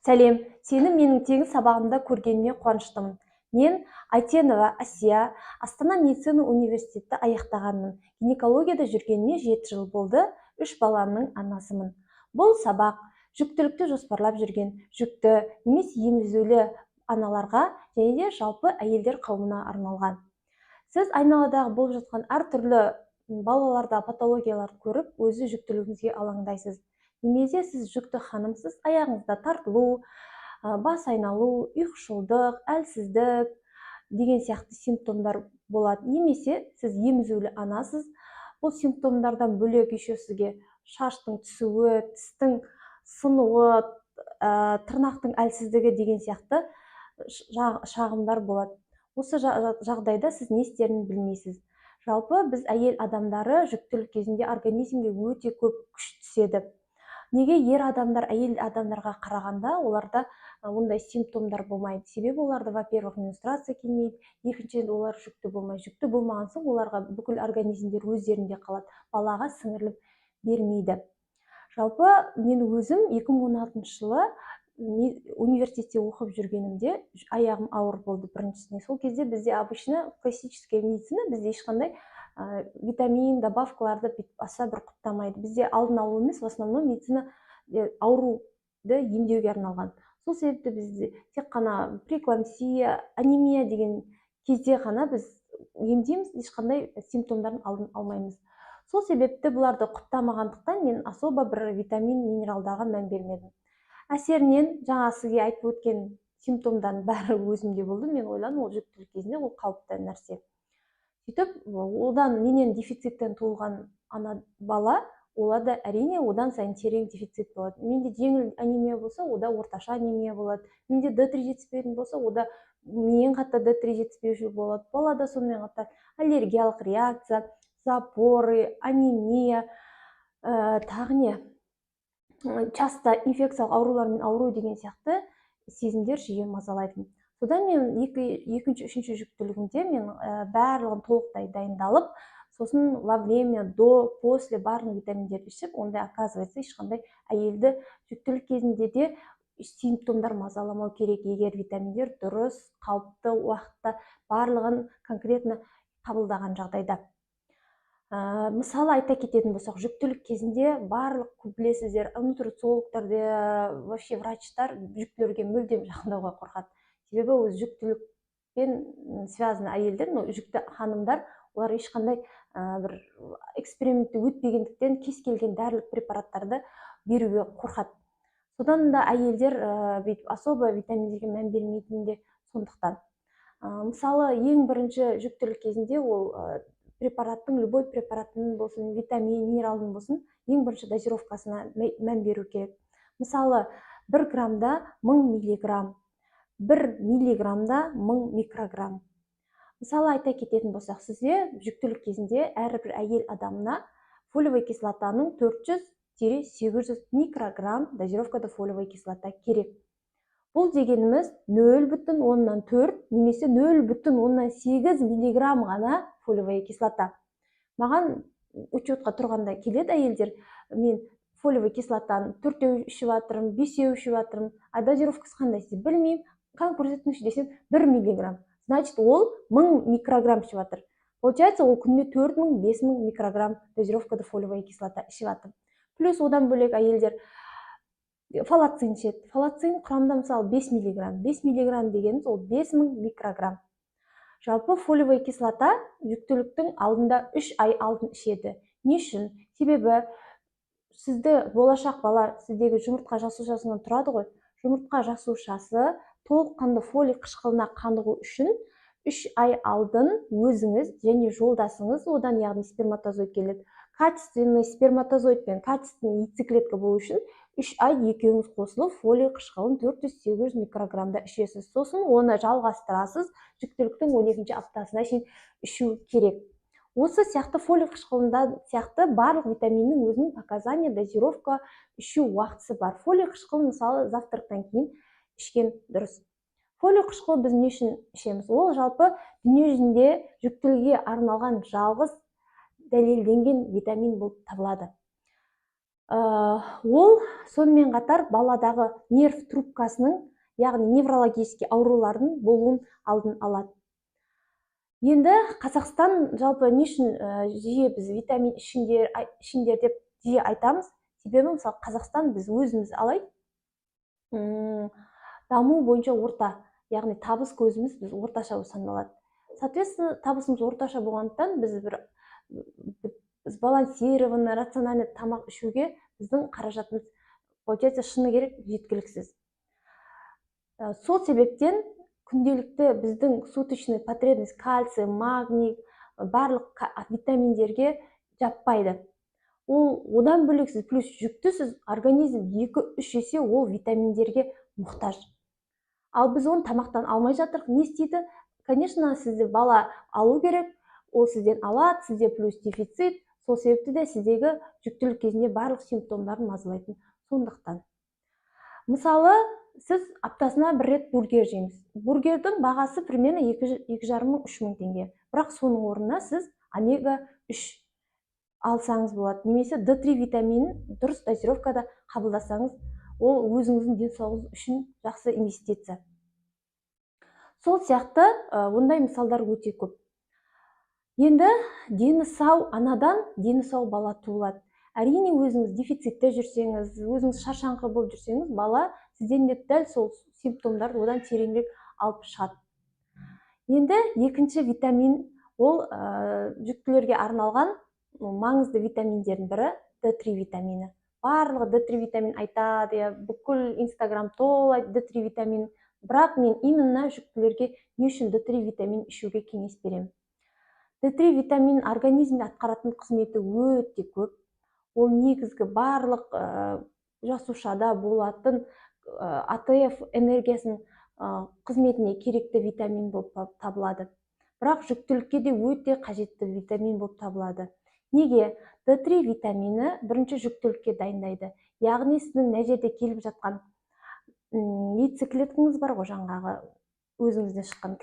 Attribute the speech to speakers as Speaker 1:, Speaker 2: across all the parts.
Speaker 1: Сәлем, сені менің тегін сабағымда көргеніме қуаныштымын. Мен Айтенова Асия, Астана медицина университеті аяқтағанмын. Гинекологияда жүргеніме 7 жыл болды, 3 баланың анасымын. Бұл сабақ жүктілікті жоспарлап жүрген, жүкті емес емізулі аналарға және де жалпы әйелдер қауымына арналған. Сіз айналадағы болып жатқан әртүрлі балаларда патологияларды көріп, өзі жүктілігіңізге алаңдайсыз. Немесе сіз жүкті ханымсыз, аяғыңызда тартылу, бас айналу, ұйқышылдық, әлсіздік деген сияқты симптомдар болады. Немесе сіз емізулі анасыз. Бұл симптомдардан бөлек еще сізге шаштың түсуі, тістің сынуы, тырнақтың әлсіздігі деген сияқты шағымдар болады. Осы жағдайда сіз не істерін білмейсіз. Жалпы біз әйел адамдары жүктілік кезінде организмге өте көп күш түседі. Неге ер адамдар әйел адамдарға қарағанда оларда ондай симптомдар болмайды? Себебі оларда, во-первых, менструация келмейді, екіншіден олар жүкті болмайды. Жүкті болмаған соң оларға бүкіл организмдер өздерінде қалады, балаға сіңіріліп бермейді. Жалпы мен өзім 2016 жылы университетте оқып жүргенімде аяғым ауыр болды біріншісіне. Сол кезде бізде обычно классическая медицина бізде ешқандай витамин добавкаларды аса бір құптамайды. Бізде алдын алу емес, в основном медицина ауруды емдеуге арналған. Сол себепті бізде тек қана преэклампсия, анемия деген кезде ғана біз емдейміз, ешқандай симптомдарын алдын алмаймыз. Сол себепті бұларды құптамағандықтан мен особо бір витамин, минералдарға мән бермедім. Әсерінен жаңа сізге айтып өткен симптомдардың бәрі өзімде болды. Мен ойладым, ол жүктілік кезінде ол қалыпты нәрсе. Сөйтіп, одан менен дефициттен туылған ана бала, оларда әрине одан сайын терең дефицит болады. Менде жеңіл анемия болса, ода орташа анемия болады. Менде D3 жетіспейтін болса, ода ең қатты D3 жетіспеушілік болады. Балада сонымен қатар аллергиялық реакция, запоры, анемия, тағы не? Часто инфекциялық аурулармен ауыру деген сияқты сезімдер жиі мазалайтын. Содан мен екінші, үшінші жүктілігімде мен барлығын толықтай дайындалып, сосын во время, до, после барлық витаминдерді ішіп, онда оказывается ешқандай әйелді жүктілік кезінде де симптомдар мазаламау керек, егер витаминдер дұрыс, қалыпты уақытта барлығын конкретно қабылдаған жағдайда. Мысалы айта кететін болсақ, жүктілік кезінде барлық білесіздер, нутрициологтарды, вообще врачтар жүктілерге мүлдем жақындауға қорқады. Себебі өз жүктілікпен связаны әйелдер, жүкті ханымдар, олар ешқандай бір экспериментті өтпегендіктен кез келген дәрілік препараттарды беруге қорқады. Содан да әйелдер особо витаминдерге мән бермейтін де сондықтан. Мысалы, ең бірінші жүктілік кезінде ол препараттың, любой препараттың болсын, витамин, минералдың болсын, ең бірінші дозировкасына мән беру керек. Мысалы, 1 граммда 1000 миллиграмм, 1 миллиграммда 1000 микрограмм. Мысалы, айта кететін болсақ, сізде жүктілік кезінде әрбір әйел адамына фолиевая кислотаның 400-800 микрограмм дозировкада фолиевая кислота керек. Бұл дегеніміз 0,4 немесе 0,8 миллиграмм ғана фолиевая кислота. Маған учетқа тұрғанда келеді әйелдер, мен фолиевая кислотаны 4 ішіп жатырмын, 5 ішіп жатырмын, дозировкасы қандай деп білмеймін, қан көрсеткіші десем 1 миллиграмм. Значит, ол 1000 микрограмм ішіп жатыр. Получается, ол күнде 4000-5000 микрограмм дозировкада фолиевая кислота ішіп жатыр. Плюс одан бөлек әйелдер фалацин ішеді. Фалацин құрамында мысалы 5 миллиграмм. 5 миллиграмм дегеніміз ол 5000 микрограмм. Жалпы фолиевая кислота жүктіліктің алдында 3 ай алдын ішеді. Не үшін? Себебі сізді болашақ бала сіздегі жұмыртқа жасушасынан тұрады ғой. Жұмыртқа жасушасы толыққанды фолий қышқылына қанығу үшін 3 ай алдын өзіңіз және жолдасыңыз, одан яғни сперматозоид келеді. Качественный сперматозоид пен качественный яйцеклетка болу үшін 3 ай екеуіңіз қосылып фолий қышқылын 400-800 микрограммда ішесіз. Сосын оны жалғастырасыз, жүктіліктің 12-ші аптасына шейін ішу керек. Осы сияқты фолий қышқылында сияқты барлық витаминнің өзінің показания, дозировка, ішу уақытысы бар. Фолий қышқылын мысалы завтрактан кейін ішкен дұрыс. Фолий қышқылы біз не үшін ішеміз? Ол жалпы дүние жүзінде жүктілікке арналған жалғыз дәлелденген витамин болып табылады. Ол сонымен қатар баладағы нерв трубкасының, яғни неврологический аурулардың болуын алдын алады. Енді Қазақстан жалпы не үшін жиі біз витамин ішіңдер деп жиі айтамыз? Себебі мысалы Қазақстан біз өзіміз алайық, даму бойынша орта, яғни табыс көзіміз біз орташа саналады. Соответственно, табысымыз орташа болғандықтан біз сбалансированный, рациональный тамақ ішуге біздің қаражатымыз получается шыны керек жеткіліксіз. Сол себептен күнделікті біздің суточный потребность кальций, магний, барлық витаминдерге жаппайды. Одан бөлексіз плюс жүктісіз, организм 2-3 есе ол витаминдерге мұқтаж. Ал біз оны тамақтан алмай жатырық. Не істейді? Конечно, сізде бала алу керек, ол сізден алады, сізде плюс дефицит, сол себепті де сіздегі жүктілік кезінде барлық симптомдарын мазалайтын. Сондықтан мысалы сіз аптасына 1 рет бургер жейміз. Бургердің бағасы примерно 2,5–3 теңге. Бірақ соның орнына сіз омега-3 алсаңыз болады. Немесе D3 витаминін дұрыс дозировкада қабылдасаңыз, ол өзіңіздің денсаулығыңыз үшін жақсы инвестиция. Сол сияқты ондай мысалдар өте көп. Енді дені сау анадан дені сау бала туылады. Әрине өзіңіз дефицитте жүрсеңіз, өзіңіз шаршаңқы болып жүрсеңіз, бала сізден де дәл сол симптомдарды одан тереңірек алып шығады. Енді екінші витамин, ол жүктілерге арналған маңызды витаминдердің бірі D3 витамині. Барлығы D3 витамин айтады, бүкіл Инстаграм толы D3 витамин. Бірақ мен именно жүктілерге не үшін D3 витамин ішуге кеңес беремін. D3 витамин организмде атқаратын қызметі өте көп. Ол негізгі барлық жасушада болатын АТФ энергиясының қызметіне керекті витамин болып табылады. Бірақ жүктілікке де өте қажетті витамин болып табылады. Неге? D3 витамині бірінші жүктілікке дайындайды. Яғни сіздің мына жерде келіп жатқан яйцеклеткаңыз бар ғой, жаңағы өзіңізден шыққан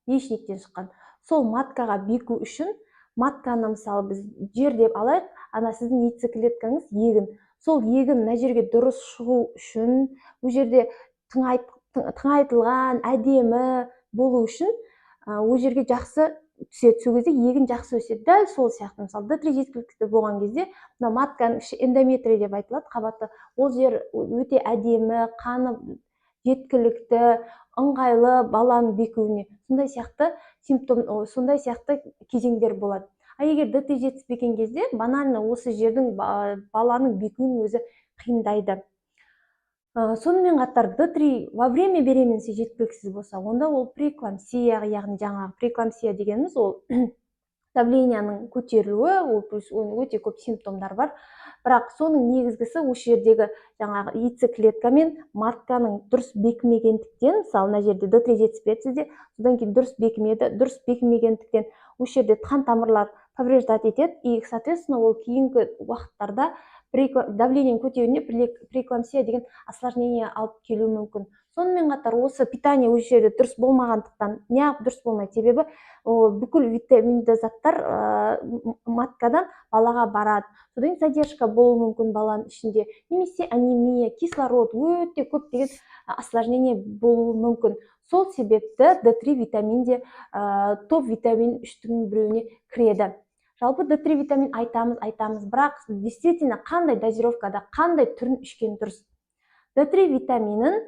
Speaker 1: яичниктен шыққан. Сол маткаға беку үшін, матканы мысалы біз жер деп алайық, ана сіздің яйцеклеткаңыз егін. Сол егін мына жерге дұрыс шығу үшін, бұл жерде тыңайтылған, әдемі болу үшін, ол жерге жақсы түседі. Сол кезде егін жақсы өседі. Дәл сол сияқты, мысалы D3 жеткілікті болған кезде, матканың іші эндометрий деп айтылады, қабаты. Ол жер өте әдемі, қаны жеткілікті, ыңғайлы баланың бекуіне. Сондай сияқты кезеңдер болады. Егер D3 жетіспеген кезде, банально осы жердің баланың бекуінің өзі қиындайды. Сонымен қатар D3 во время беременности жеткіліксіз болса, онда ол преэклампсия, яғни жаңағы преэклампсия дегеніміз ол давленияның көтерілуі, ол өте көп симптомдар бар. Бірақ соның негізгісі осы жердегі жаңағы яйцеклетка мен матканың дұрыс бекімегендіктен, мысалы мына жерде D3 жетіспеді сізде, содан кейін дұрыс бекімегендіктен осы жерде қан тамырлар повреждать етеді, и соответственно ол кейінгі уақыттарда давлениенің көтеруіне преэклампсия деген осложнение алып келуі мүмкін. Сонымен қатар осы питание осы жерде дұрыс болмағандықтан, неғып дұрыс болмайды? Себебі бүкіл витаминді заттар маткадан балаға барады. Содан задержка болуы мүмкін баланың ішінде, немесе анемия, кислород өте көп деген осложнение болуы мүмкін. Сол себепті D3 витаминде топ витамин 3-тің біреуіне кіреді. Жалпы D3 витамин айтамыз, бірақ действительно қандай дозировкада, қандай түрін ішкен дұрыс. D3 витаминін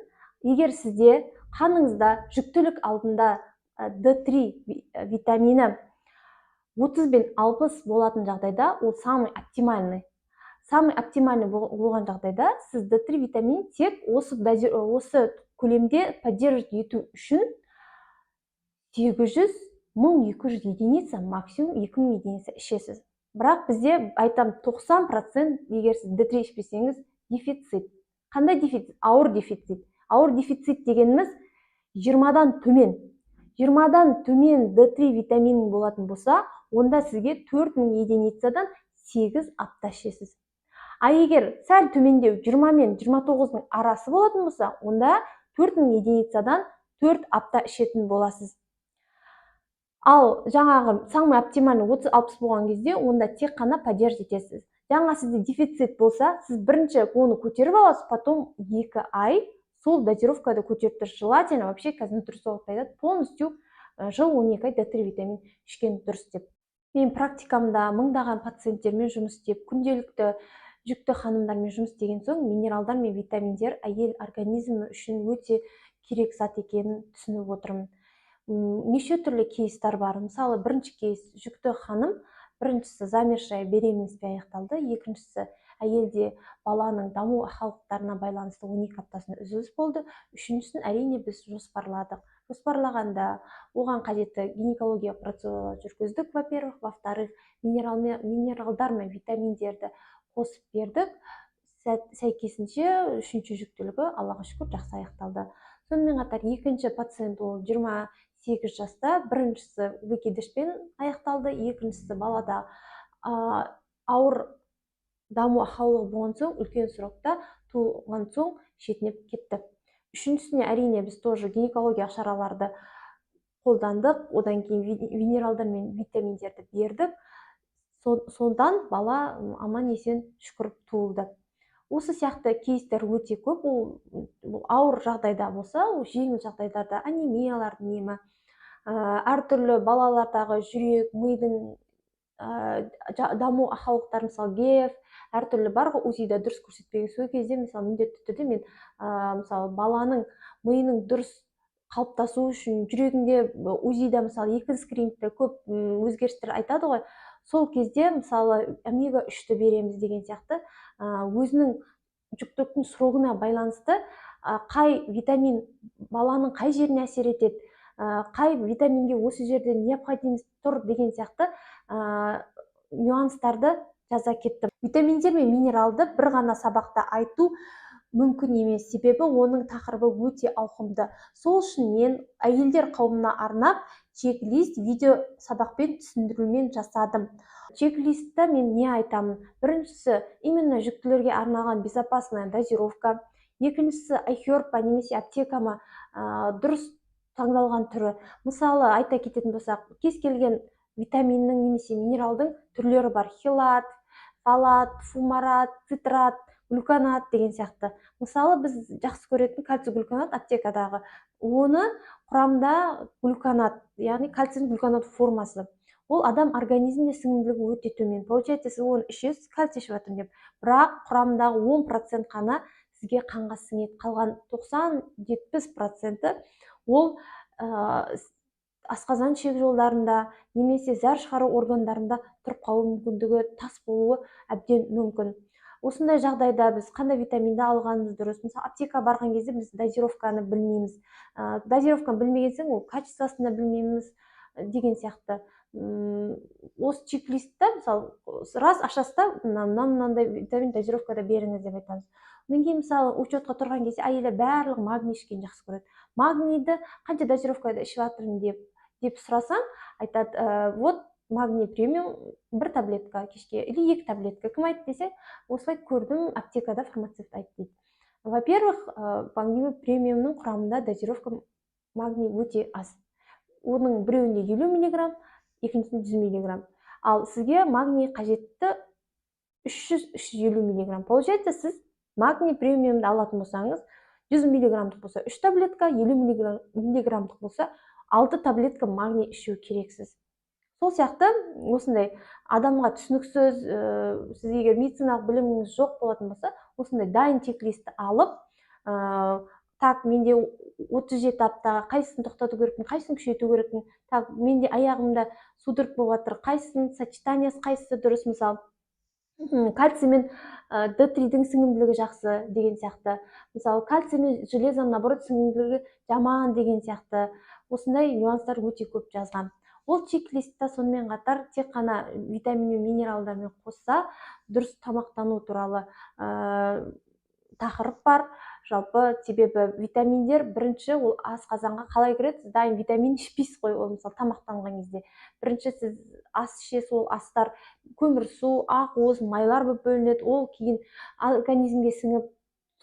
Speaker 1: егер сізде қаныңызда жүктілік алдында D3 витамині 30 бен 60 болатын жағдайда, ол самый оптимальный. Самый оптимальный болған жағдайда сіз D3 витамин тек осы көлемде поддерживать ету үшін 800–1200 единица, максимум 2000 единица ішесіз. Бірақ бізде айтам 90% егер сіз D3 ішпесеңіз дефицит. Қандай дефицит? Ауыр дефицит. Ауыр дефицит дегеніміз 20-дан төмен. 20-дан төмен D3 витаминің болатын болса, онда сізге 4000 единицадан 8 апта ішесіз. Егер сәл төмендеу 20 мен 29-ның арасы болатын болса, онда 4000 единицадан 4 апта ішетін боласыз. Ал жаңағы самый оптимальный 30-60 болған кезде, онда тек қана поддерживать етесіз. жаңа сізде дефицит болса, сіз бірінші оны көтеріп аласыз, потом 2 ай сол дозировкада көтеріп тұрсыз. Желательно вообще қазір нутрициологтар айтады, полностью жыл 12 ай D3 витамин ішкен дұрыс деп. Мен практикамда мыңдаған пациенттермен жұмыс істеп, күнделікті жүкті ханымдармен жұмыс істеген соң, минералдар мен витаминдер әйел организмі үшін өте керек зат екенін түсініп отырмын. Неше түрлі кейстер бар. Мысалы, бірінші кейс жүкті ханым, біріншісі замершая беременностьпен аяқталды, екіншісі әйелде баланың даму ақаулықтарына байланысты 12 аптасында үзіліс болды, үшіншісін әрине біз жоспарладық. Жоспарлағанда оған қажетті гинекологиялық процедуралар жүргіздік, во-первых, во-вторых, минералдар мен витаминдерді қосып бердік. Сәйкесінше үшінші жүктілігі Аллаға шүкір жақсы аяқталды. Сонымен қатар екінші пациент ол 28 жаста, біріншісі выкидышпен аяқталды, екіншісі балада ауыр даму ақаулығы болған соң, үлкен срокта туылған соң шетінеп кетті. Үшіншісіне әрине біз тоже гинекологиялық шараларды қолдандық, одан кейін минералдар мен витаминдерді бердік. Сондан бала аман есен шүкір туылды. Осы сияқты кейстер өте көп. Ол ауыр жағдайда болса, жеңіл жағдайларда анемиялардың емі, әртүрлі балалардағы жүрек, мидың даму ақаулықтары, мысалы ГЭФ, әртүрлі бар ғой, УЗИда дұрыс көрсетпеген. Сол кезде мысалы міндетті түрде мен мысалы баланың миының дұрыс қалыптасу үшін жүрегінде УЗИда мысалы екінші скринингте көп өзгерістер айтады ғой. Сол кезде мысалы омега 3-ті береміз деген сияқты, өзінің жүктіліктің срогына байланысты қай витамин баланың қай жеріне әсер етеді, қай витаминге осы жерде необходимость тұр деген сияқты нюанстарды жаза кеттім. Витаминдер мен минералды бір ғана сабақта айту мүмкін емес, себебі оның тақырыбы өте ауқымды. Сол үшін мен әйелдер қауымына арнап чек-лист видео сабақпен түсіндірумен жасадым. Чек-листта мен не айтамын? Біріншісі, именно жүктілерге арналған безопасная дозировка. Екіншісі, iHerb немесе аптекама дұрыс таңдалған түрі. Мысалы, айта кететін болсақ, кез келген витаминнің немесе минералдың түрлері бар. Хелат, фолат, фумарат, цитрат, глюконат деген сияқты. Мысалы, біз жақсы көретін кальций глюконат аптекадағы. Оны құрамда глюконат, яғни кальций глюконат формасы. Ол адам организмде сіңімділігі өте төмен. Получается, сіз оны ішесіз, кальций ішіп жатырмын деп. Бірақ құрамдағы 10% қана сізге қанға сіңеді. Қалған 90-70% ол асқазан ішек жолдарында немесе зәр шығару органдарында тұрып қалу мүмкіндігі, тас болуы әбден мүмкін. Осындай жағдайда біз қандай витаминді алғанымыз дұрыс? Мысалы, аптека барған кезде біз дозировканы білмейміз. Дозировканы білмеген соң, ол качествосында білмейміз деген сияқты. Осы чек-листті, мысалы, раз ашасызда, мынандай витамин дозировкада беріңіз деп айтамыз. Одан кейін, мысалы, учетқа тұрған кезде әйелдер барлығы магний ішкенді жақсы көреді. Магнийді қанша дозировкада ішіп жатырмын деп сұрасаң, айтады, вот магний премиум 1 таблетка кешке или 2 таблетка. Кім айтты десең, осылай көрдім, аптекада фармацевт айтты дейді. Во-первых, магний премиумның құрамында дозировка магний өте аз. Оның біреуінде 50 мг, екіншісінде 100 мг. Ал сізге магний қажетті 300-350 мг. Получается, сіз магний премиумды алатын болсаңыз, 100 мг болса 3 таблетка, 50 мг болса 6 таблетка магний ішу керексіз. Сол сияқты осындай адамға түсініксіз, сіз егер медициналық біліміңіз жоқ болатын болса, осындай дайын чек-листті алып, так, менде 37 аптаға қайсысын тоқтату керекпін, қайсысын күшейту керекпін, так, менде аяғымда судырып болып жатыр, қайсысын сочетаниясы қайсысы дұрыс, мысалы, кальций мен D3-дің сіңімділігі жақсы деген сияқты. Мысалы, кальций мен железо, наоборот, сіңімділігі жаман деген сияқты. Осындай нюанстар өте көп жазған. Ол чек-листта сонымен қатар тек қана витамин мен минералдармен қосса, дұрыс тамақтану туралы тақырып бар. Жалпы, себебі витаминдер бірінші ол асқазанға қалай кіреді? Сіз дайын витамин ішпейсіз ғой, ол мысалы тамақтанған кезде. Бірінші сіз ас ішесіз, ол астар көмірсу, ақуыз, майлар болып бөлінеді, ол кейін организмге сіңіп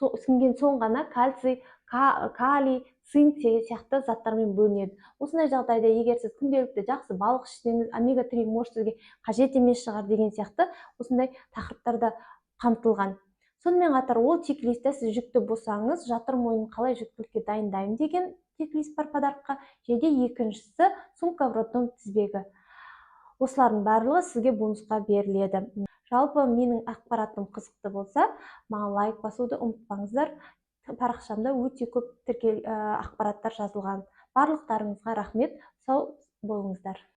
Speaker 1: ісінген соң ғана кальций, калий, цинк сияқты заттармен бөлінеді. Осындай жағдайда егер сіз күнделікті жақсы балық ішсеңіз, омега-3 может сізге қажет емес шығар деген сияқты осындай тақырыптарда қамтылған. Сонымен қатар ол чек-листте сіз жүкті болсаңыз, жатыр мойнын қалай жүктілікке дайындаймын деген чек-лист бар подаркқа, және екіншісі сумка в роддом тізбегі. Осылардың барлығы сізге бонусқа беріледі. Жалпы менің ақпаратым қызықты болса, маған лайк басуды ұмытпаңыздар. Парақшамда өте көп ақпараттар жазылған. Барлықтарыңызға рахмет, сау болыңыздар.